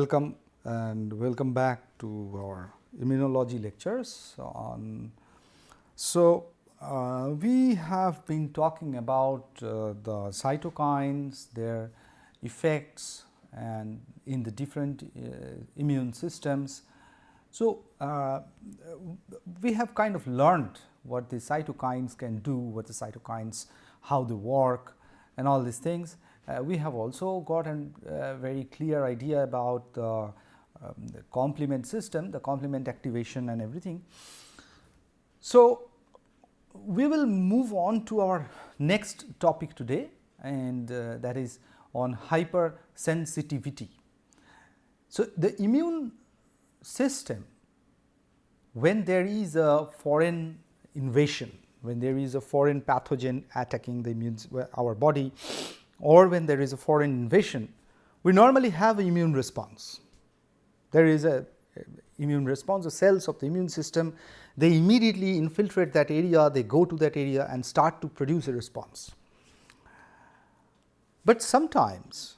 welcome back to our immunology lectures. We have been talking about the cytokines, their effects and in the different immune systems. So, we have kind of learned what the cytokines can do, what the cytokines, how they work and all these things. We have also got a very clear idea about the complement system, the complement activation and everything. So, we will move on to our next topic today, and that is on hypersensitivity. So, the immune system, when there is a foreign invasion, when there is a foreign pathogen attacking our body, or when there is a foreign invasion, we normally have an immune response. There is a immune response, the cells of the immune system, they immediately infiltrate that area, they go to that area and start to produce a response. But sometimes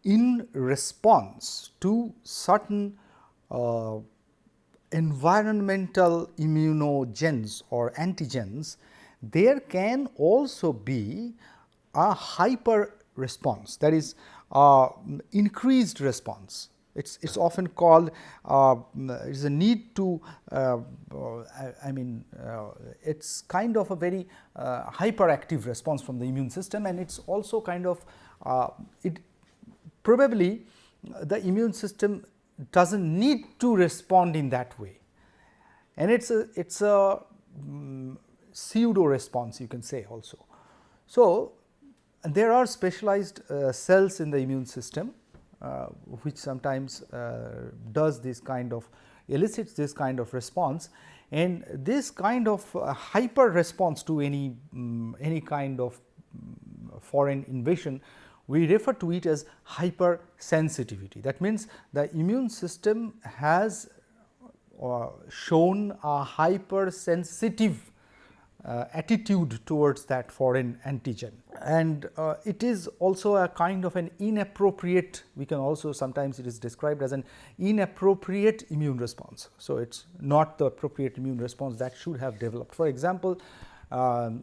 in response to certain environmental immunogens or antigens, there can also be a hyper response, that is increased response. It's often called it's a need to it's kind of a very hyperactive response from the immune system, and it's also kind of it probably the immune system doesn't need to respond in that way, and it's a pseudo response, you can say also. So, there are specialized cells in the immune system which sometimes does this kind of elicits this kind of response, and this kind of hyper response to any kind of foreign invasion, we refer to it as hypersensitivity. That means the immune system has shown a hypersensitive attitude towards that foreign antigen, and it is also a kind of an inappropriate, we can also sometimes it is described as an inappropriate immune response. So, it is not the appropriate immune response that should have developed. For example,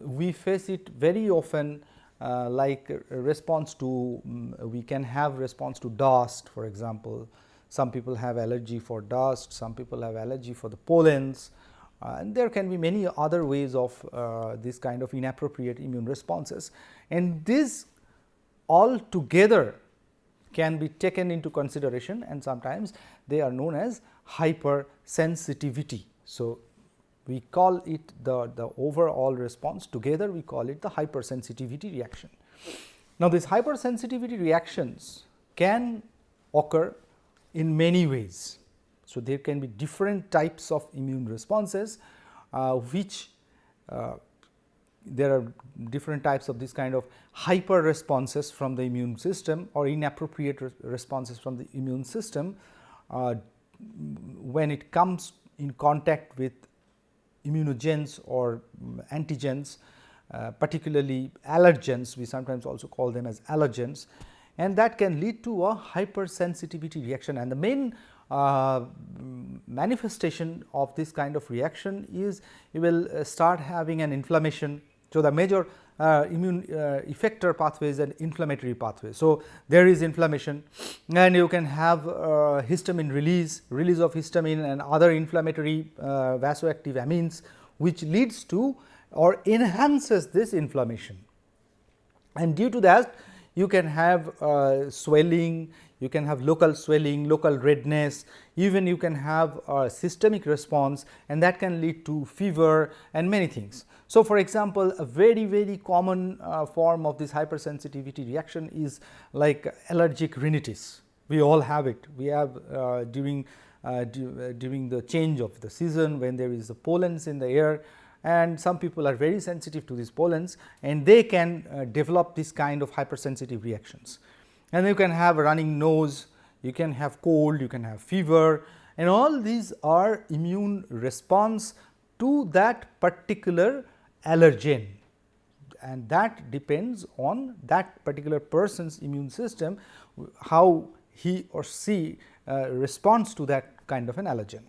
we face it very often like a response to, we can have response to dust, for example. Some people have allergy for dust, some people have allergy for the pollens. And there can be many other ways of this kind of inappropriate immune responses, and this all together can be taken into consideration, and sometimes they are known as hypersensitivity. So, we call it the overall response together, we call it the hypersensitivity reaction. Now, these hypersensitivity reactions can occur in many ways. So, there can be different types of immune responses which there are different types of this kind of hyper responses from the immune system or inappropriate responses from the immune system when it comes in contact with immunogens or antigens, particularly allergens, we sometimes also call them as allergens, and that can lead to a hypersensitivity reaction. And the main manifestation of this kind of reaction is you will start having an inflammation. So, the major immune effector pathway is an inflammatory pathway. So, there is inflammation, and you can have histamine release of histamine and other inflammatory vasoactive amines, which leads to or enhances this inflammation, and due to that you can have swelling, you can have local swelling, local redness, even you can have a systemic response, and that can lead to fever and many things. So, for example, a very common form of this hypersensitivity reaction is like allergic rhinitis. We all have it. We have during the change of the season, when there is the pollens in the air, and some people are very sensitive to these pollens, and they can develop this kind of hypersensitive reactions. And you can have a running nose, you can have cold, you can have fever, and all these are immune response to that particular allergen, and that depends on that particular person's immune system, how he or she responds to that kind of an allergen.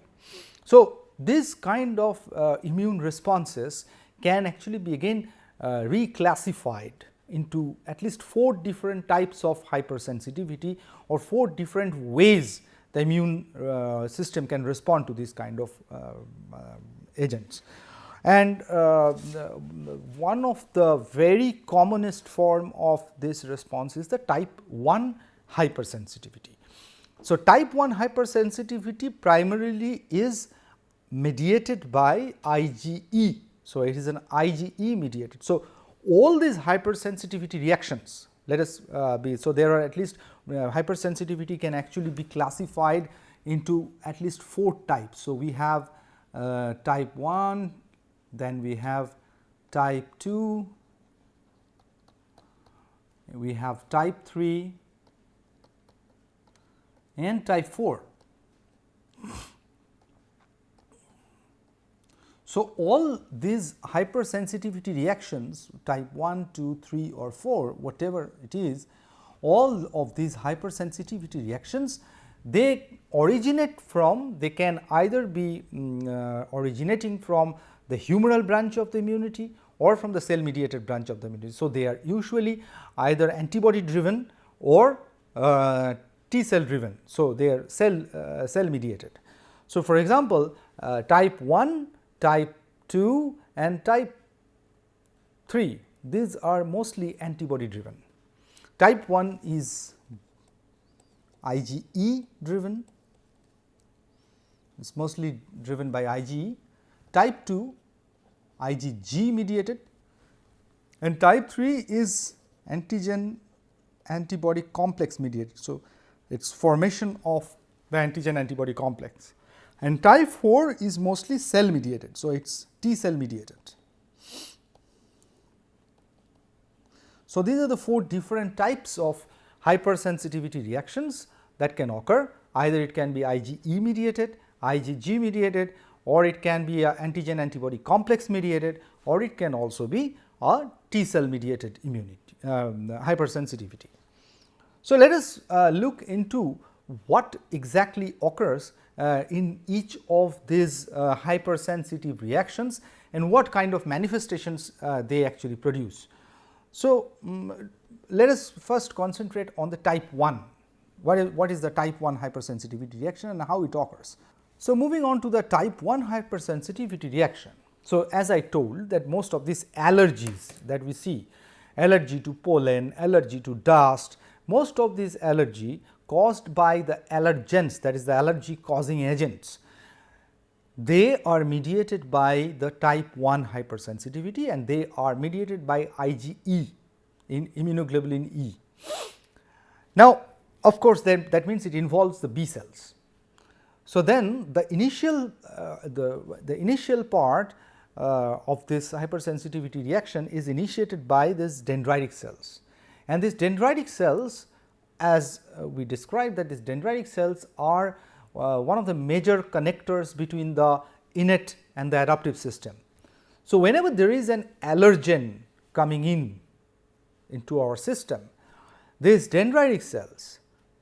So, this kind of immune responses can actually be again reclassified into at least 4 different types of hypersensitivity, or 4 different ways the immune system can respond to these kind of agents. And one of the very commonest form of this response is the type 1 hypersensitivity. So, type 1 hypersensitivity primarily is mediated by IgE. So, it is an IgE mediated. So, all these hypersensitivity reactions, let us be, so there are at least hypersensitivity can actually be classified into at least 4 types. So, we have type 1, then we have type 2, we have type 3 and type 4. So, all these hypersensitivity reactions type 1, 2, 3 or 4, whatever it is, all of these hypersensitivity reactions, they originate from, they can either be originating from the humoral branch of the immunity or from the cell mediated branch of the immunity. So, they are usually either antibody driven or T cell driven. So, they are cell mediated. So, for example, type 1, type 2 and type 3, these are mostly antibody driven. Type 1 is IgE driven, it is mostly driven by IgE. Type 2 IgG mediated, and type 3 is antigen antibody complex mediated. So, it is formation of the antigen antibody complex, and type 4 is mostly cell mediated. So, it is T cell mediated. So, these are the 4 different types of hypersensitivity reactions that can occur. Either it can be IgE mediated, IgG mediated, or it can be a antigen antibody complex mediated, or it can also be a T cell mediated immunity hypersensitivity. So, let us look into what exactly occurs in each of these hypersensitive reactions and what kind of manifestations they actually produce. So, let us first concentrate on the type 1. What is the type 1 hypersensitivity reaction and how it occurs? So, moving on to the type 1 hypersensitivity reaction. So, as I told that most of these allergies that we see, allergy to pollen, allergy to dust, most of these allergy caused by the allergens, that is the allergy causing agents, they are mediated by the type 1 hypersensitivity, and they are mediated by IgE, in immunoglobulin E. Now, of course, then that means it involves the B cells. So, then the initial part of this hypersensitivity reaction is initiated by these dendritic cells, and these dendritic cells, as we described, that these dendritic cells are one of the major connectors between the innate and the adaptive system. So, whenever there is an allergen coming into our system, these dendritic cells,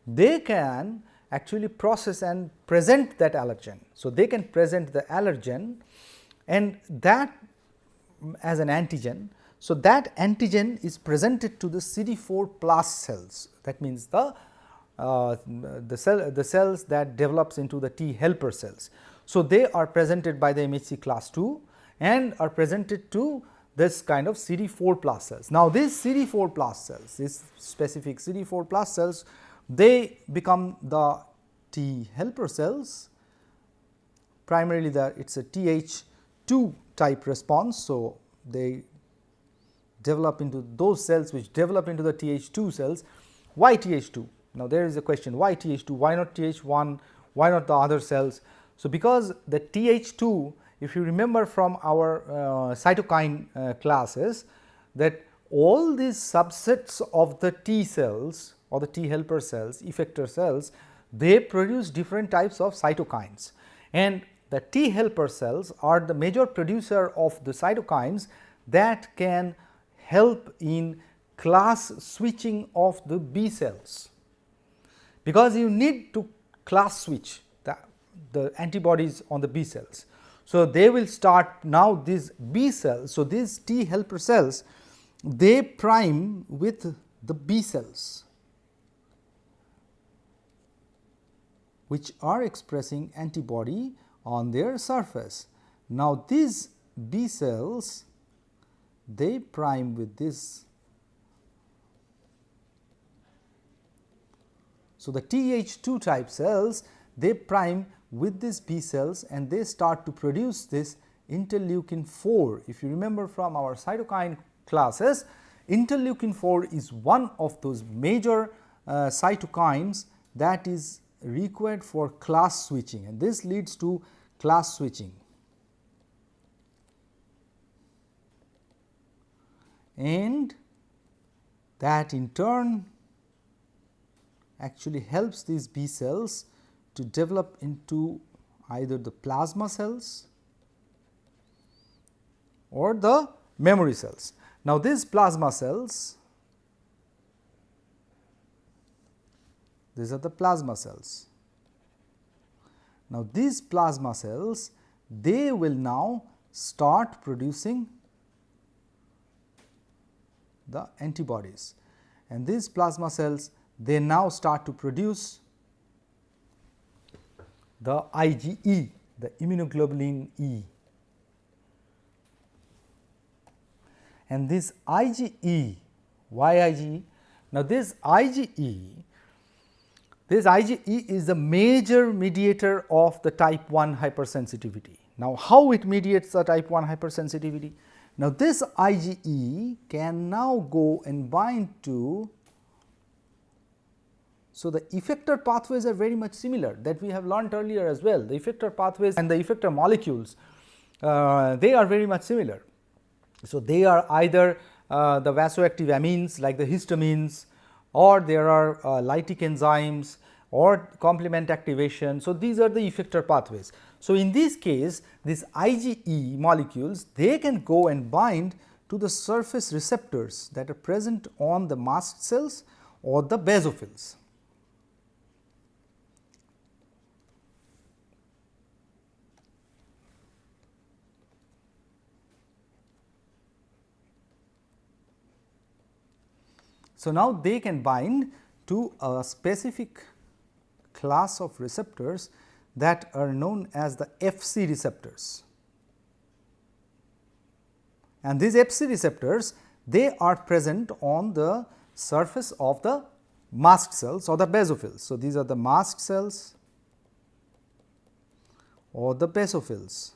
they can actually process and present that allergen. So, they can present the allergen and that as an antigen. So, that antigen is presented to the CD4 plus cells, that means the cells that develops into the T helper cells. So, they are presented by the MHC class II and are presented to this kind of CD4 plus cells. Now, these CD4 plus cells, these specific CD4 plus cells, they become the T helper cells, primarily it is a Th2 type response. So, they develop into those cells which develop into the Th2 cells. Why Th2? Now, there is a question, why Th2, why not Th1, why not the other cells? So, because the Th2, if you remember from our cytokine classes, that all these subsets of the T cells or the T helper cells, effector cells, they produce different types of cytokines, and the T helper cells are the major producer of the cytokines that can help in class switching of the B cells, because you need to class switch the antibodies on the B cells. So, they will start now these B cells. So, these T helper cells, they prime with the B cells which are expressing antibody on their surface. Now, these B cells, they prime with this. So, the Th2 type cells, they prime with these B cells and they start to produce this interleukin 4. If you remember from our cytokine classes, interleukin 4 is one of those major cytokines that is required for class switching, and this leads to class switching. And that in turn actually helps these B cells to develop into either the plasma cells or the memory cells. Now, these plasma cells, these are the plasma cells. Now, these plasma cells, they will now start producing the antibodies, and these plasma cells, they now start to produce the IgE, the immunoglobulin E. And this IgE, why IgE? Now, this IgE is the major mediator of the type 1 hypersensitivity. Now, how it mediates the type 1 hypersensitivity? Now, this IgE can now go and bind to, so the effector pathways are very much similar that we have learned earlier as well. The effector pathways and the effector molecules, they are very much similar. So, they are either the vasoactive amines like the histamines, or there are lytic enzymes or complement activation. So, these are the effector pathways. So, in this case, these IgE molecules, they can go and bind to the surface receptors that are present on the mast cells or the basophils. So, now they can bind to a specific class of receptors that are known as the Fc receptors. And these Fc receptors, they are present on the surface of the mast cells or the basophils. So, these are the mast cells or the basophils.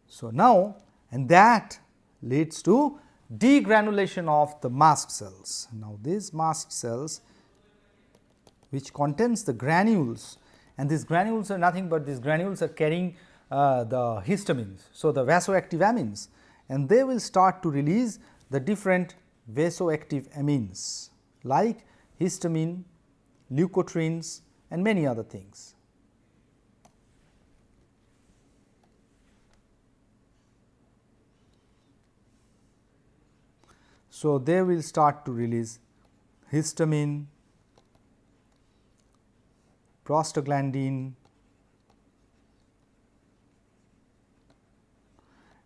So, now and that leads to degranulation of the mast cells. Now, these mast cells which contains the granules, and these granules are nothing but these granules are carrying the histamines. So, the vasoactive amines, and they will start to release the different vasoactive amines like histamine, leukotrienes and many other things. So, they will start to release histamine, prostaglandin,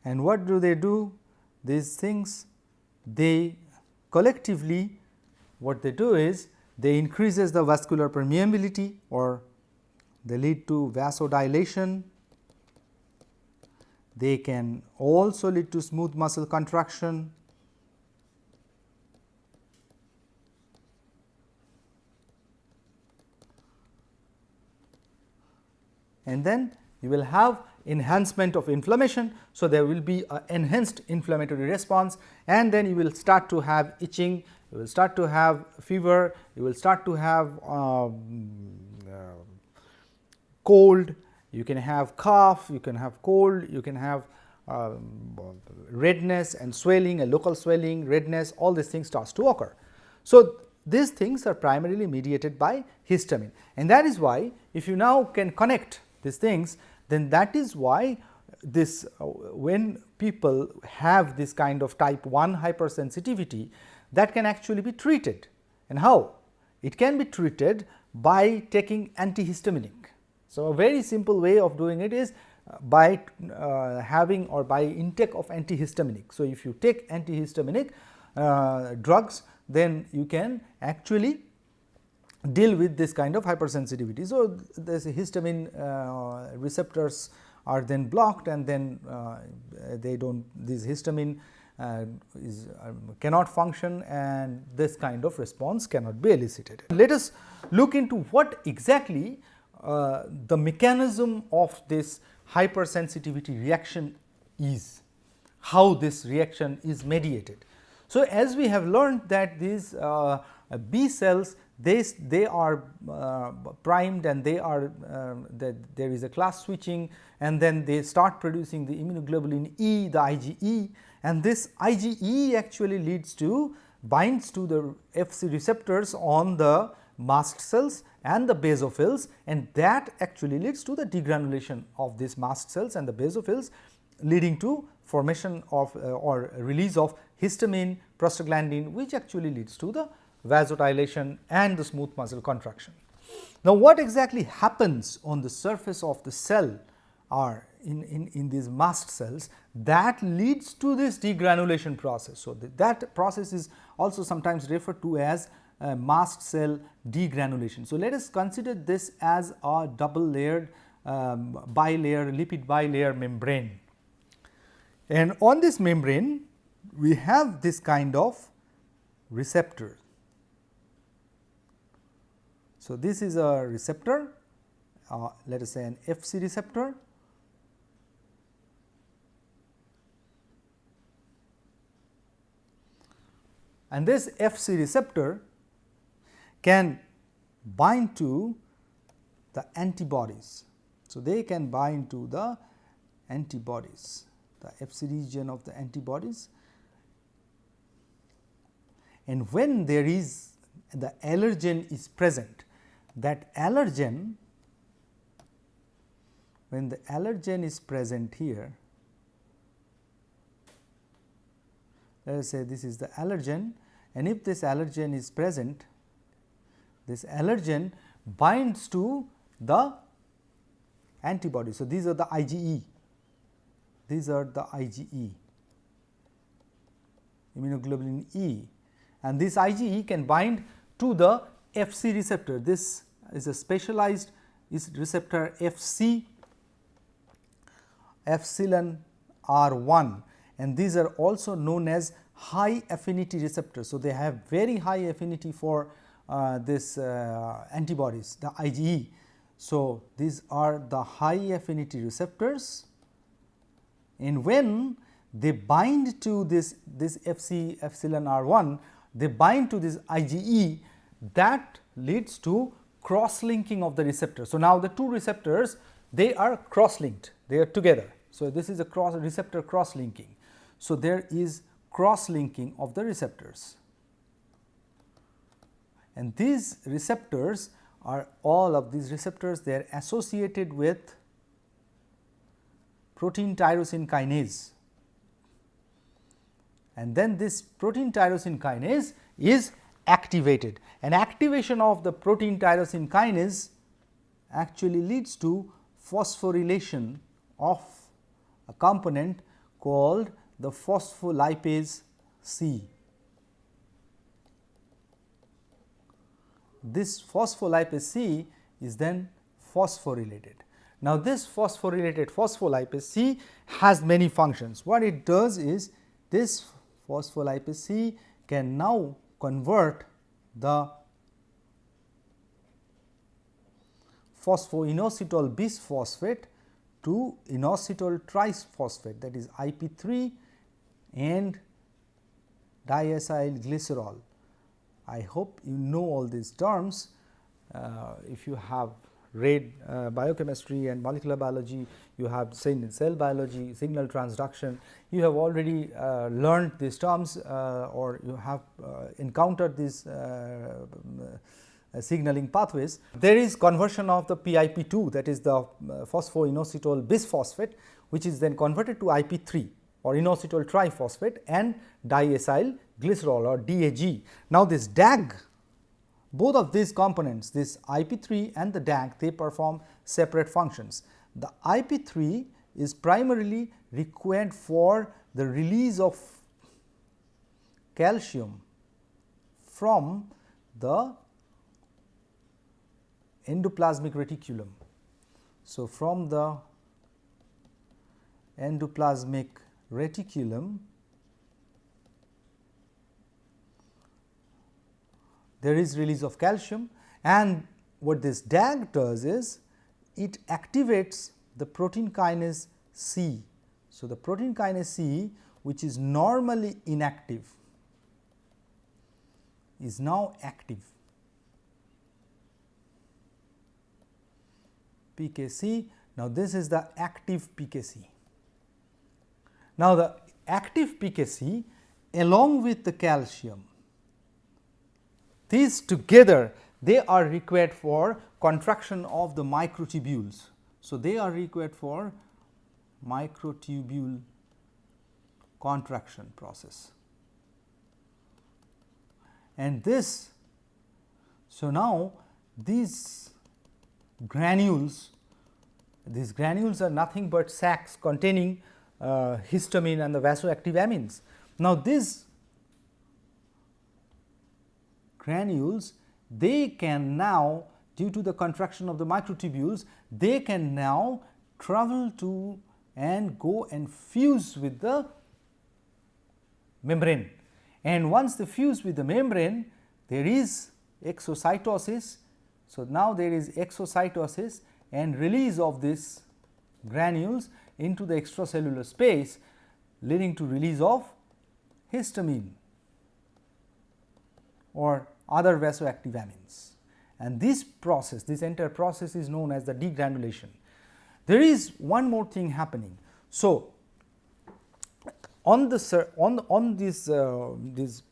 and what do? These things, they collectively, what they do is they increases the vascular permeability, or they lead to vasodilation. They can also lead to smooth muscle contraction. And then you will have enhancement of inflammation. So, there will be an enhanced inflammatory response, and then you will start to have itching, you will start to have fever, you will start to have cold, you can have cough, you can have cold, you can have redness and swelling, a local swelling, redness, all these things starts to occur. So, these things are primarily mediated by histamine, and that is why if you now can connect these things, then that is why this when people have this kind of type 1 hypersensitivity, that can actually be treated And how? It can be treated by taking antihistaminic. So, a very simple way of doing it is by having or by intake of antihistaminic. So, if you take antihistaminic drugs, then you can actually deal with this kind of hypersensitivity. So, this histamine receptors are then blocked, and then they do not, this histamine cannot function, and this kind of response cannot be elicited. Let us look into what exactly the mechanism of this hypersensitivity reaction is, how this reaction is mediated. So, as we have learned that these B cells, they are primed, and they are there is a class switching, and then they start producing the immunoglobulin E, the IgE, and this IgE actually leads to binds to the Fc receptors on the mast cells and the basophils, and that actually leads to the degranulation of these mast cells and the basophils, leading to formation of or release of histamine, prostaglandin, which actually leads to the vasodilation and the smooth muscle contraction. Now, what exactly happens on the surface of the cell are in these mast cells that leads to this degranulation process. So, that process is also sometimes referred to as mast cell degranulation. So, let us consider this as a double layered bilayer lipid bilayer membrane, and on this membrane we have this kind of receptor. So, this is a receptor, let us say an Fc receptor, and this Fc receptor can bind to the antibodies. So, they can bind to the antibodies, the Fc region of the antibodies, and when there is the allergen is present, that allergen, when the allergen is present here, let us say this is the allergen, and if this allergen is present, this allergen binds to the antibody. So, these are the IgE, these are the IgE, immunoglobulin E, and this IgE can bind to the Fc receptor. This is a specialized receptor Fc, epsilon R1, and these are also known as high affinity receptors. So, they have very high affinity for this antibodies, the IgE. So, these are the high affinity receptors, and when they bind to this Fc epsilon R1, they bind to this IgE, that leads to cross linking of the receptor. So, now the two receptors, they are cross linked, they are together. So, this is a receptor cross linking. So, there is cross linking of the receptors, and these receptors are, all of these receptors, they are associated with protein tyrosine kinase, and then this protein tyrosine kinase is activated, and activation of the protein tyrosine kinase actually leads to phosphorylation of a component called the phospholipase C. This phospholipase C is then phosphorylated. Now, this phosphorylated phospholipase C has many functions. What it does is, this phospholipase C can now convert the phosphoinositol bisphosphate to inositol triphosphate, that is IP3 and diacyl glycerol. I hope you know all these terms. If you have read biochemistry and molecular biology, you have seen in cell biology, signal transduction, you have already learned these terms or you have encountered these signaling pathways. There is conversion of the PIP2, that is the phosphoinositol bisphosphate, which is then converted to IP3 or inositol triphosphate and diacyl glycerol or DAG. Now, this DAG both of these components, this IP3 and the DAC, they perform separate functions. The IP3 is primarily required for the release of calcium from the endoplasmic reticulum. So, from the endoplasmic reticulum, there is release of calcium, and what this DAG does is it activates the protein kinase C. So, the protein kinase C, which is normally inactive, is now active. PKC. Now, this is the active PKC. Now, the active PKC along with the calcium, these together, they are required for contraction of the microtubules. So, they are required for microtubule contraction process. And this, so now these granules are nothing but sacs containing histamine and the vasoactive amines. Now, these granules, they can now, due to the contraction of the microtubules, they can now travel to and go and fuse with the membrane. And once they fuse with the membrane, there is exocytosis. So, now there is exocytosis and release of these granules into the extracellular space, leading to release of histamine or other vasoactive amines. And this process, this entire process is known as the degranulation. There is one more thing happening. So, on this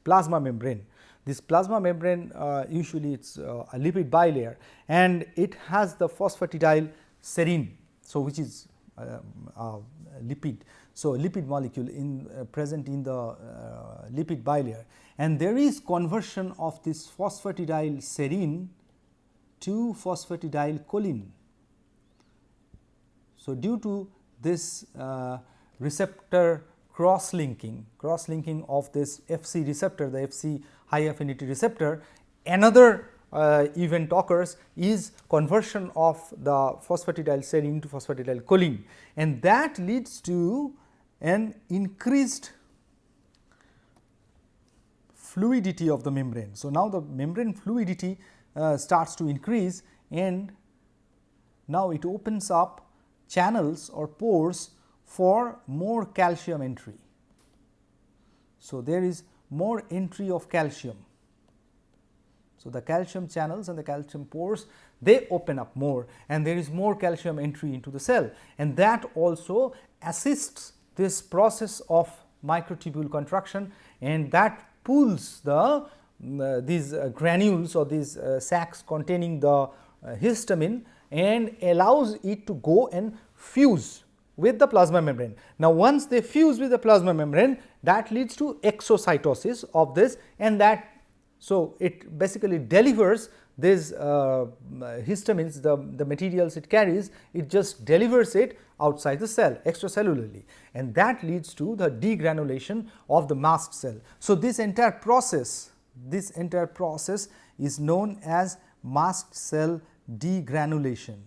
plasma membrane, this plasma membrane usually it is a lipid bilayer, and it has the phosphatidyl serine. So, which is a lipid. So, lipid molecule present in the lipid bilayer, and there is conversion of this phosphatidyl serine to phosphatidylcholine. So, due to this receptor cross-linking of this Fc receptor, the Fc high affinity receptor, another event occurs is conversion of the phosphatidyl serine to phosphatidylcholine, and that leads to an increased fluidity of the membrane. So, now the membrane fluidity starts to increase, and now it opens up channels or pores for more calcium entry. So, there is more entry of calcium. So, the calcium channels and the calcium pores, they open up more, and there is more calcium entry into the cell, and that also assists this process of microtubule contraction, and that pulls these granules or these sacs containing the histamine and allows it to go and fuse with the plasma membrane. Now, once they fuse with the plasma membrane, that leads to exocytosis of this, and that, so it basically delivers these histamines, the materials it carries, it just delivers it outside the cell extracellularly, and that leads to the degranulation of the mast cell. So, this entire process is known as mast cell degranulation.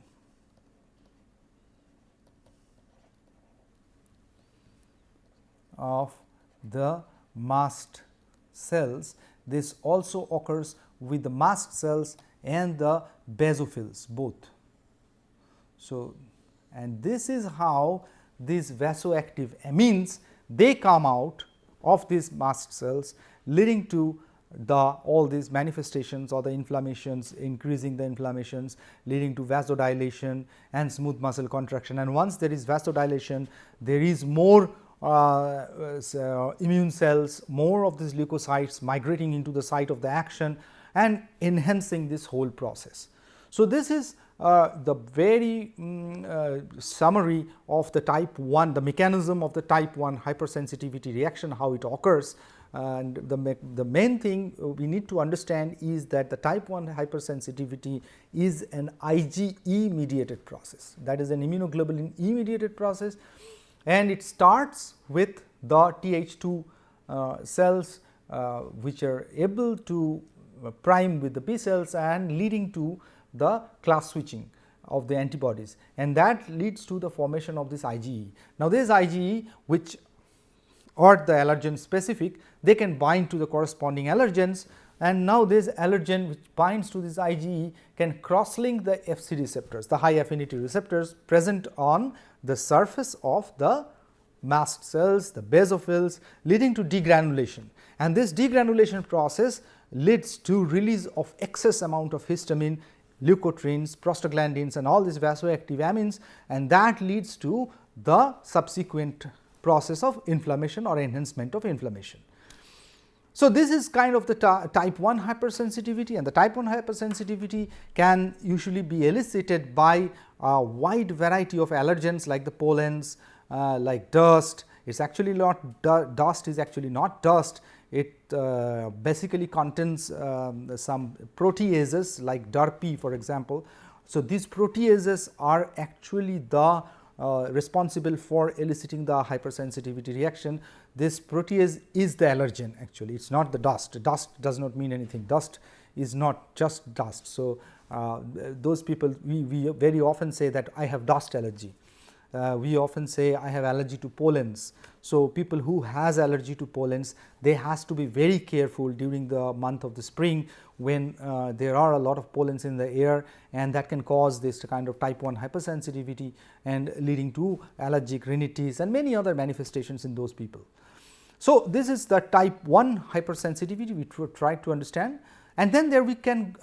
Of the mast cells. This also occurs with the mast cells and the basophils both. So, and this is how these vasoactive amines, they come out of these mast cells, leading to all these manifestations or the inflammations, increasing the inflammations, leading to vasodilation and smooth muscle contraction. And once there is vasodilation, there is more immune cells, more of these leukocytes migrating into the site of the action and enhancing this whole process. So, this is the very summary of the type 1, the mechanism of the type 1 hypersensitivity reaction, how it occurs. And the main thing we need to understand is that the type 1 hypersensitivity is an IgE mediated process, that is an immunoglobulin E mediated process, and it starts with the Th2 cells which are able to prime with the B cells and leading to the class switching of the antibodies, and that leads to the formation of this IgE. Now, this IgE which or the allergen specific, they can bind to the corresponding allergens, and now this allergen which binds to this IgE can cross link the Fc receptors, the high affinity receptors present on the surface of the mast cells, the basophils, leading to degranulation, and this degranulation process leads to release of excess amount of histamine, leukotrienes, prostaglandins and all these vasoactive amines, and that leads to the subsequent process of inflammation or enhancement of inflammation. So, this is kind of the type 1 hypersensitivity, and the type 1 hypersensitivity can usually be elicited by a wide variety of allergens like the pollens, like dust. It is actually not dust is actually not dust. It basically contains some proteases like DRP for example. So, these proteases are actually the responsible for eliciting the hypersensitivity reaction. This protease is the allergen actually, it is not the dust. Dust does not mean anything, dust is not just dust. So, those people we very often say that I have dust allergy. We often say I have allergy to pollens. So, people who has allergy to pollens, they has to be very careful during the month of the spring when there are a lot of pollens in the air, and that can cause this kind of type 1 hypersensitivity and leading to allergic rhinitis and many other manifestations in those people. So, this is the type 1 hypersensitivity we try to understand. And then there we can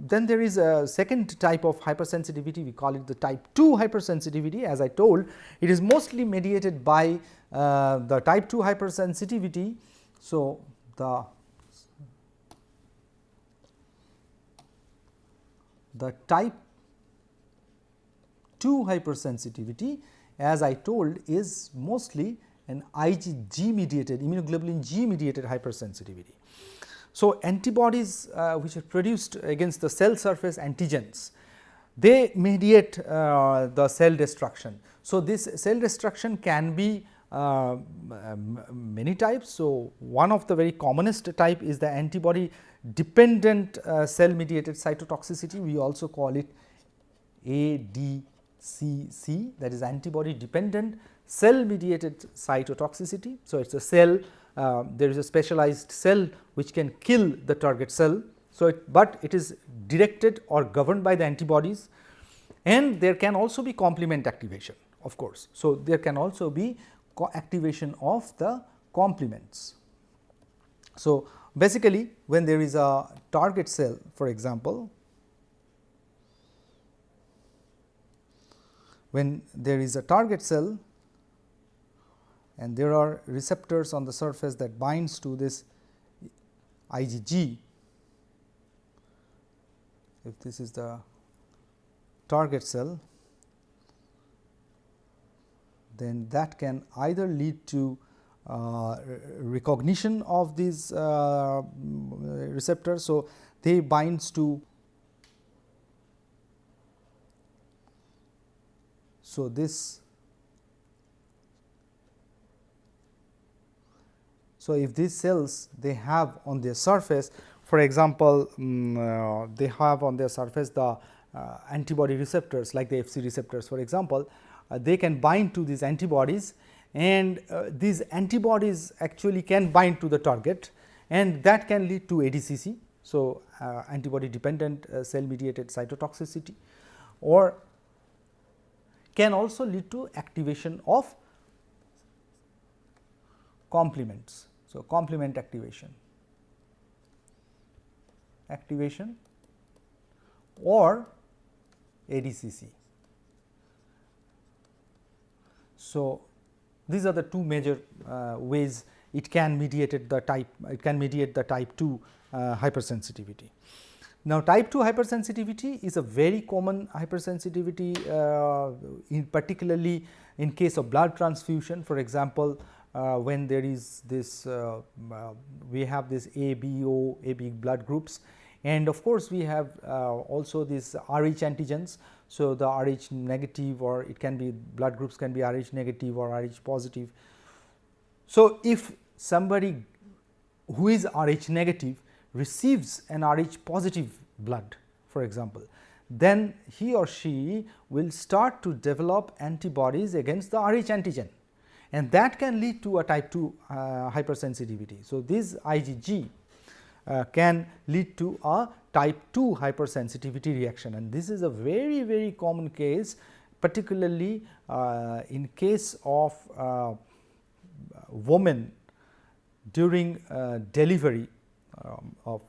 then there is a second type of hypersensitivity, we call it the type 2 hypersensitivity. As I told, it is mostly mediated by the type 2 hypersensitivity. So, the type 2 hypersensitivity, as I told, is mostly an IgG mediated, immunoglobulin G mediated hypersensitivity. So, antibodies which are produced against the cell surface antigens, they mediate the cell destruction. So, this cell destruction can be many types. So, one of the very commonest type is the antibody dependent cell mediated cytotoxicity. We also call it ADCC, that is antibody dependent cell mediated cytotoxicity. So, it is a cell, there is a specialized cell which can kill the target cell. So, but it is directed or governed by the antibodies, and there can also be complement activation of course. So, there can also be activation of the complements. So, basically when there is a target cell, for example, when there is a target cell and there are receptors on the surface that binds to this IgG, if this is the target cell, then that can either lead to recognition of these receptors. So, they binds to, so this, so if these cells they have on their surface, for example, they have on their surface the antibody receptors like the Fc receptors for example, they can bind to these antibodies, and these antibodies actually can bind to the target, and that can lead to ADCC. So, antibody dependent cell mediated cytotoxicity, or can also lead to activation of complements. So, complement activation or ADCC. So, these are the two major ways it can mediate the type 2 hypersensitivity. Now, type 2 hypersensitivity is a very common hypersensitivity particularly in case of blood transfusion. For example, when there is this we have this A, B, O, AB blood groups, and of course we have also these Rh antigens. So, the Rh negative, or it can be blood groups can be Rh negative or Rh positive. So, if somebody who is Rh negative receives an Rh positive blood, for example, then he or she will start to develop antibodies against the Rh antigen, and that can lead to a type 2 hypersensitivity. So, this IgG can lead to a type 2 hypersensitivity reaction, and this is a very, very common case, particularly in case of women during delivery of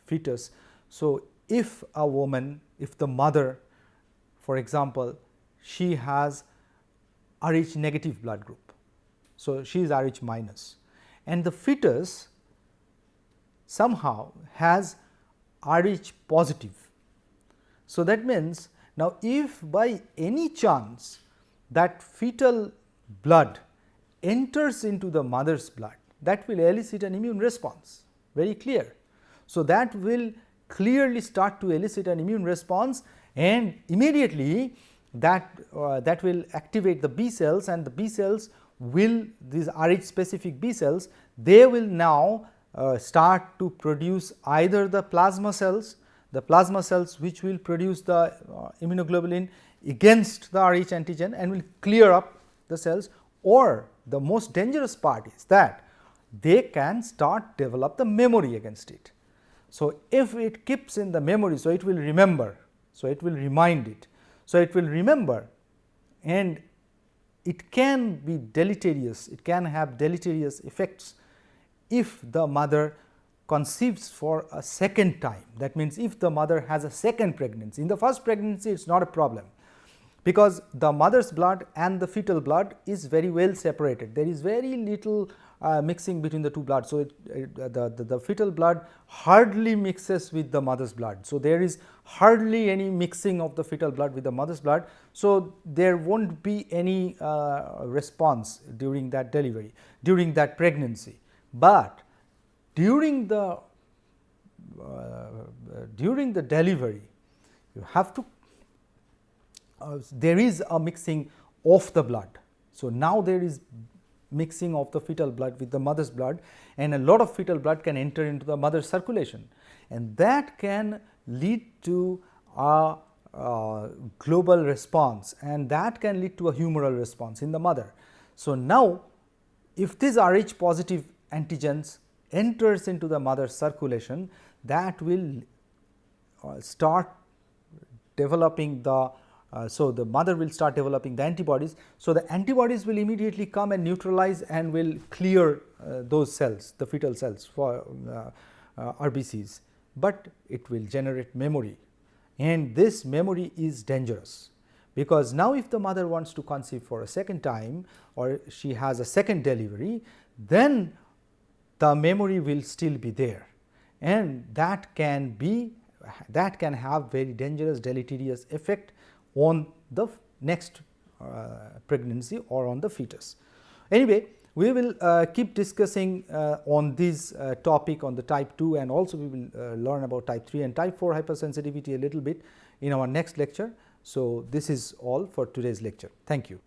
fetus. So, if a woman, if the mother, for example, she has Rh negative blood group, so she is Rh minus, and the fetus somehow has Rh positive. So, that means now if by any chance that fetal blood enters into the mother's blood, that will elicit an immune response, very clear. So, that will clearly start to elicit an immune response, and immediately that will activate the B cells, and the B cells will, these Rh specific B cells, they will now start to produce either the plasma cells which will produce the immunoglobulin against the Rh antigen and will clear up the cells, or the most dangerous part is that they can start develop the memory against it. So, if it keeps in the memory, so it will remember, so it will remind it, so it will remember, and it can be deleterious, it can have deleterious effects if the mother conceives for a second time. That means, if the mother has a second pregnancy. In the first pregnancy it is not a problem, because the mother's blood and the fetal blood is very well separated. There is very little mixing between the two blood. So, the fetal blood hardly mixes with the mother's blood. So, there is hardly any mixing of the fetal blood with the mother's blood. So, there will not be any response during that delivery, during that pregnancy. But during the delivery, you have to there is a mixing of the blood. So, now there is mixing of the fetal blood with the mother's blood, and a lot of fetal blood can enter into the mother's circulation, and that can lead to a global response, and that can lead to a humoral response in the mother. So, now if these Rh positive antigens enters into the mother's circulation, that will start developing the so, the mother will start developing the antibodies. So, the antibodies will immediately come and neutralize and will clear those cells, the fetal cells for RBCs, but it will generate memory, and this memory is dangerous, because now if the mother wants to conceive for a second time, or she has a second delivery, then the memory will still be there, and that can have very dangerous deleterious effect on the next pregnancy or on the fetus. Anyway, we will keep discussing on this topic on the type 2, and also we will learn about type 3 and type 4 hypersensitivity a little bit in our next lecture. So, this is all for today's lecture. Thank you.